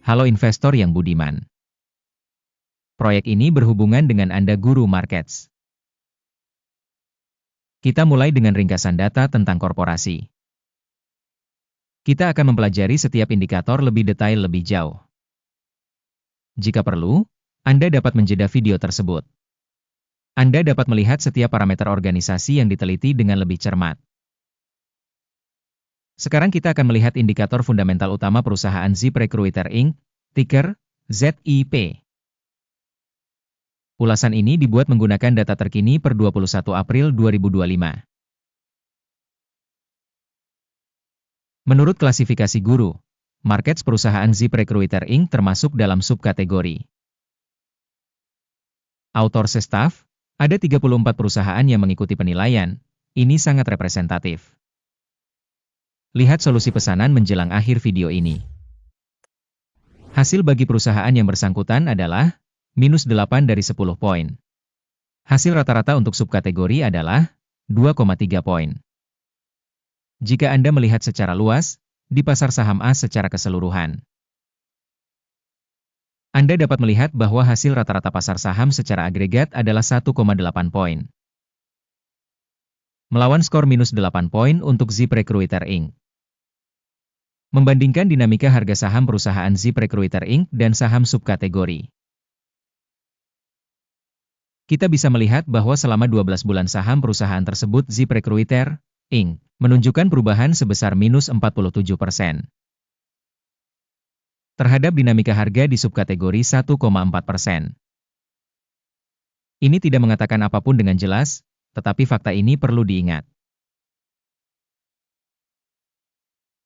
Halo investor yang budiman. Proyek ini berhubungan dengan Anda Guru Markets. Kita mulai dengan ringkasan data tentang korporasi. Kita akan mempelajari setiap indikator lebih detail lebih jauh. Jika perlu, Anda dapat menjeda video tersebut. Anda dapat melihat setiap parameter organisasi yang diteliti dengan lebih cermat. Sekarang kita akan melihat indikator fundamental utama perusahaan ZipRecruiter Inc., ticker ZIP. Ulasan ini dibuat menggunakan data terkini per 21 April 2025. Menurut klasifikasi Guru Markets, perusahaan ZipRecruiter Inc. termasuk dalam subkategori Outsource Staff. Ada 34 perusahaan yang mengikuti penilaian. Ini sangat representatif. Lihat solusi pesanan menjelang akhir video ini. Hasil bagi perusahaan yang bersangkutan adalah minus 8 dari 10 poin. Hasil rata-rata untuk subkategori adalah 2,3 poin. Jika Anda melihat secara luas, di pasar saham A secara keseluruhan, Anda dapat melihat bahwa hasil rata-rata pasar saham secara agregat adalah 1,8 poin. Melawan skor minus 8 poin untuk ZipRecruiter Inc. Membandingkan dinamika harga saham perusahaan ZipRecruiter Inc. dan saham subkategori, kita bisa melihat bahwa selama 12 bulan saham perusahaan tersebut ZipRecruiter Inc. menunjukkan perubahan sebesar minus 47%. Terhadap dinamika harga di subkategori 1,4%. Ini tidak mengatakan apapun dengan jelas, tetapi fakta ini perlu diingat.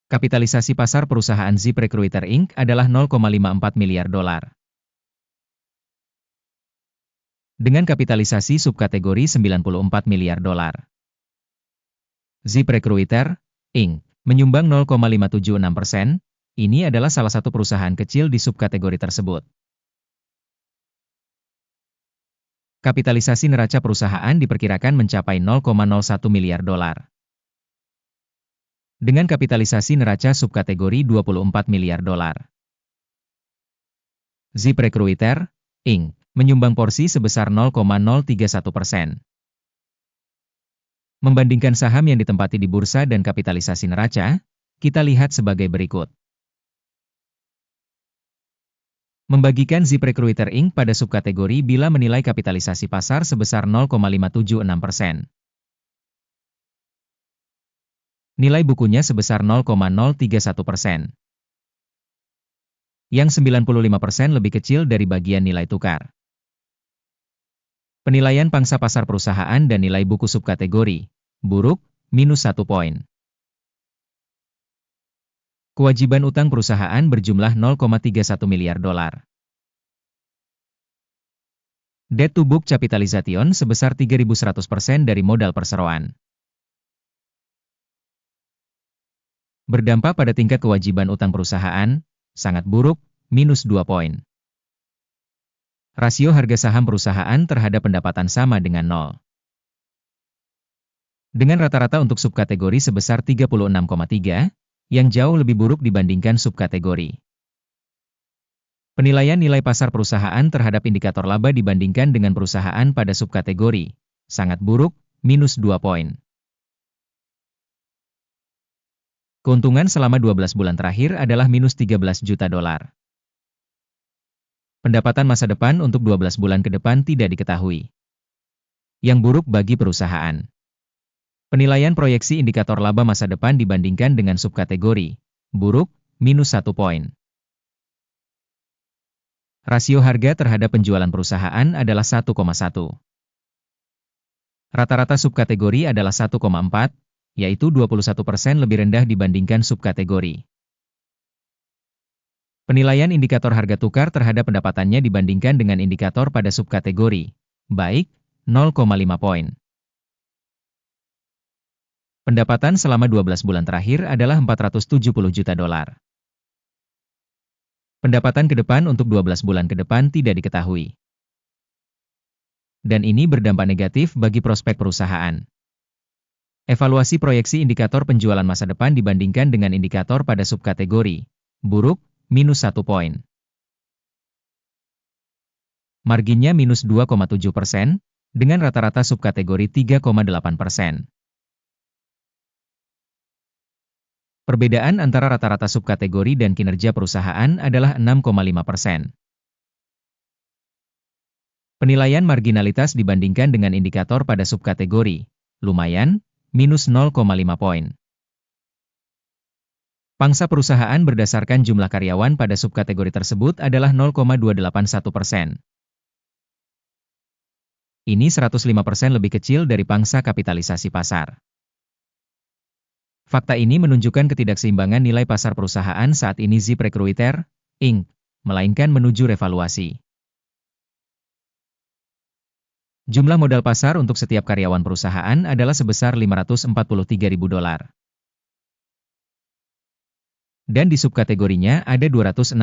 Kapitalisasi pasar perusahaan ZipRecruiter Inc. adalah 0,54 miliar dolar. Dengan kapitalisasi subkategori 94 miliar dolar. ZipRecruiter Inc. menyumbang 0,576%. Ini adalah salah satu perusahaan kecil di subkategori tersebut. Kapitalisasi neraca perusahaan diperkirakan mencapai 0,01 miliar dolar. Dengan kapitalisasi neraca subkategori 24 miliar dolar. ZipRecruiter Inc. menyumbang porsi sebesar 0,031%. Membandingkan saham yang ditempati di bursa dan kapitalisasi neraca, kita lihat sebagai berikut. Membagikan ZipRecruiter Inc. pada subkategori bila menilai kapitalisasi pasar sebesar 0,576%. Nilai bukunya sebesar 0,031%. Yang 95% lebih kecil dari bagian nilai tukar. Penilaian pangsa pasar perusahaan dan nilai buku subkategori, buruk, minus 1 poin. Kewajiban utang perusahaan berjumlah 0,31 miliar dolar. Debt to book capitalization sebesar 3.100% dari modal perseroan. Berdampak pada tingkat kewajiban utang perusahaan, sangat buruk, minus 2 poin. Rasio harga saham perusahaan terhadap pendapatan sama dengan 0. Dengan rata-rata untuk subkategori sebesar 36,3, yang jauh lebih buruk dibandingkan subkategori. Penilaian nilai pasar perusahaan terhadap indikator laba dibandingkan dengan perusahaan pada subkategori, sangat buruk, minus 2 poin. Keuntungan selama 12 bulan terakhir adalah minus 13 juta dolar. Pendapatan masa depan untuk 12 bulan ke depan tidak diketahui. Yang buruk bagi perusahaan. Penilaian proyeksi indikator laba masa depan dibandingkan dengan subkategori, buruk, minus 1 poin. Rasio harga terhadap penjualan perusahaan adalah 1,1. Rata-rata subkategori adalah 1,4, yaitu 21% lebih rendah dibandingkan subkategori. Penilaian indikator harga tukar terhadap pendapatannya dibandingkan dengan indikator pada subkategori, baik, 0,5 poin. Pendapatan selama 12 bulan terakhir adalah 470 juta dolar. Pendapatan ke depan untuk 12 bulan ke depan tidak diketahui. Dan ini berdampak negatif bagi prospek perusahaan. Evaluasi proyeksi indikator penjualan masa depan dibandingkan dengan indikator pada subkategori, buruk, minus 1 poin. Marginnya minus 2,7%, dengan rata-rata subkategori 3,8%. Perbedaan antara rata-rata subkategori dan kinerja perusahaan adalah 6,5%. Penilaian marginalitas dibandingkan dengan indikator pada subkategori, lumayan, minus 0,5 poin. Pangsa perusahaan berdasarkan jumlah karyawan pada subkategori tersebut adalah 0,281%. Ini 105% lebih kecil dari pangsa kapitalisasi pasar. Fakta ini menunjukkan ketidakseimbangan nilai pasar perusahaan saat ini ZipRecruiter, Inc., melainkan menuju revaluasi. Jumlah modal pasar untuk setiap karyawan perusahaan adalah sebesar $543.000. Dan di subkategorinya ada $265.000.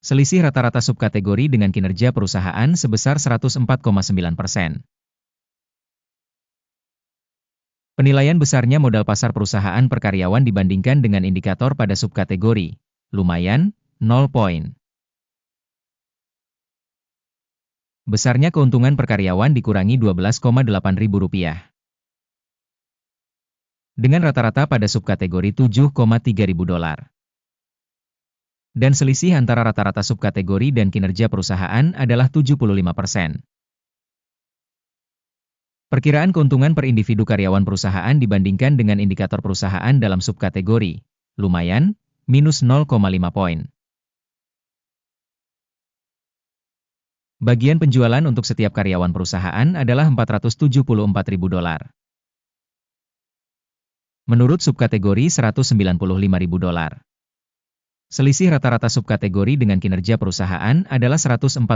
Selisih rata-rata subkategori dengan kinerja perusahaan sebesar 104,9%. Penilaian besarnya modal pasar perusahaan per karyawan dibandingkan dengan indikator pada subkategori, lumayan, 0 poin. Besarnya keuntungan per karyawan dikurangi Rp12,8.000. Dengan rata-rata pada subkategori $7,3.000. Dan selisih antara rata-rata subkategori dan kinerja perusahaan adalah 75%. Perkiraan keuntungan per individu karyawan perusahaan dibandingkan dengan indikator perusahaan dalam subkategori, lumayan, minus 0,5 poin. Bagian penjualan untuk setiap karyawan perusahaan adalah $474.000. Menurut subkategori $195.000. Selisih rata-rata subkategori dengan kinerja perusahaan adalah 143%.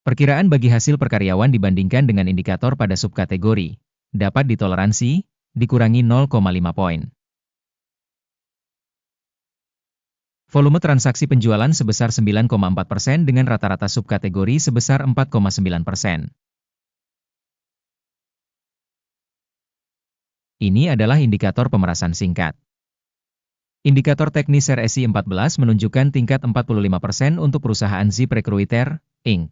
Perkiraan bagi hasil per karyawan dibandingkan dengan indikator pada subkategori dapat ditoleransi, dikurangi 0,5 poin. Volume transaksi penjualan sebesar 9,4% dengan rata-rata subkategori sebesar 4,9%. Ini adalah indikator pemerasan singkat. Indikator teknis RSI 14 menunjukkan tingkat 45% untuk perusahaan ZipRecruiter, Inc.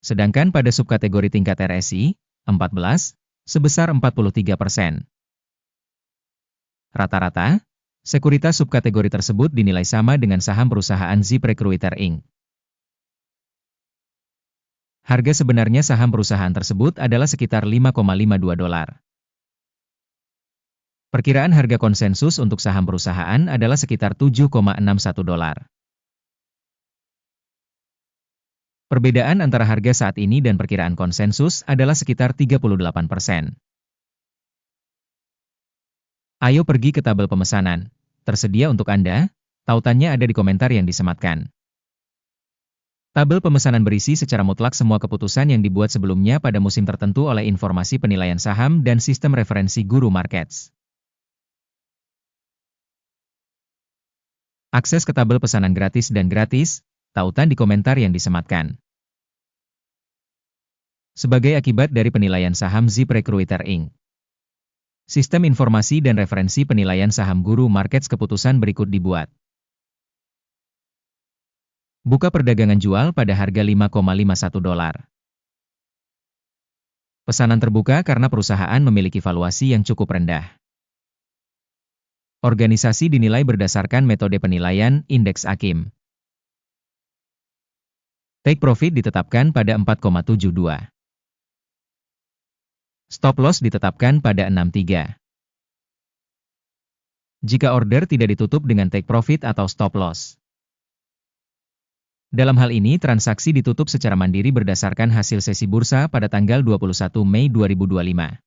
Sedangkan pada subkategori tingkat RSI, 14, sebesar 43%. Rata-rata, sekuritas subkategori tersebut dinilai sama dengan saham perusahaan ZipRecruiter Inc. Harga sebenarnya saham perusahaan tersebut adalah sekitar $5,52. Perkiraan harga konsensus untuk saham perusahaan adalah sekitar $7,61. Perbedaan antara harga saat ini dan perkiraan konsensus adalah sekitar 38%. Ayo pergi ke tabel pemesanan. Tersedia untuk Anda, tautannya ada di komentar yang disematkan. Tabel pemesanan berisi secara mutlak semua keputusan yang dibuat sebelumnya pada musim tertentu oleh informasi penilaian saham dan sistem referensi Guru Markets. Akses ke tabel pesanan gratis dan gratis, tautan di komentar yang disematkan. Sebagai akibat dari penilaian saham ZipRecruiter Inc. Sistem informasi dan referensi penilaian saham Guru Markets keputusan berikut dibuat. Buka perdagangan jual pada harga $5,51. Pesanan terbuka karena perusahaan memiliki valuasi yang cukup rendah. Organisasi dinilai berdasarkan metode penilaian indeks AKIM. Take profit ditetapkan pada 4,72. Stop loss ditetapkan pada 63. Jika order tidak ditutup dengan take profit atau stop loss. Dalam hal ini transaksi ditutup secara mandiri berdasarkan hasil sesi bursa pada tanggal 21 Mei 2025.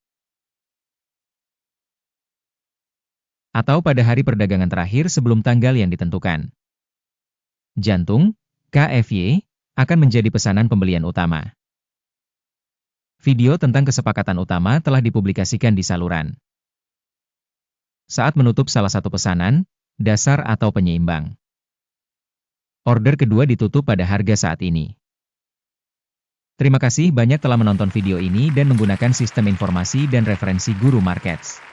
Atau pada hari perdagangan terakhir sebelum tanggal yang ditentukan. Jantung, KFY, akan menjadi pesanan pembelian utama. Video tentang kesepakatan utama telah dipublikasikan di saluran. Saat menutup salah satu pesanan, dasar atau penyeimbang. Order kedua ditutup pada harga saat ini. Terima kasih banyak telah menonton video ini dan menggunakan sistem informasi dan referensi Guru Markets.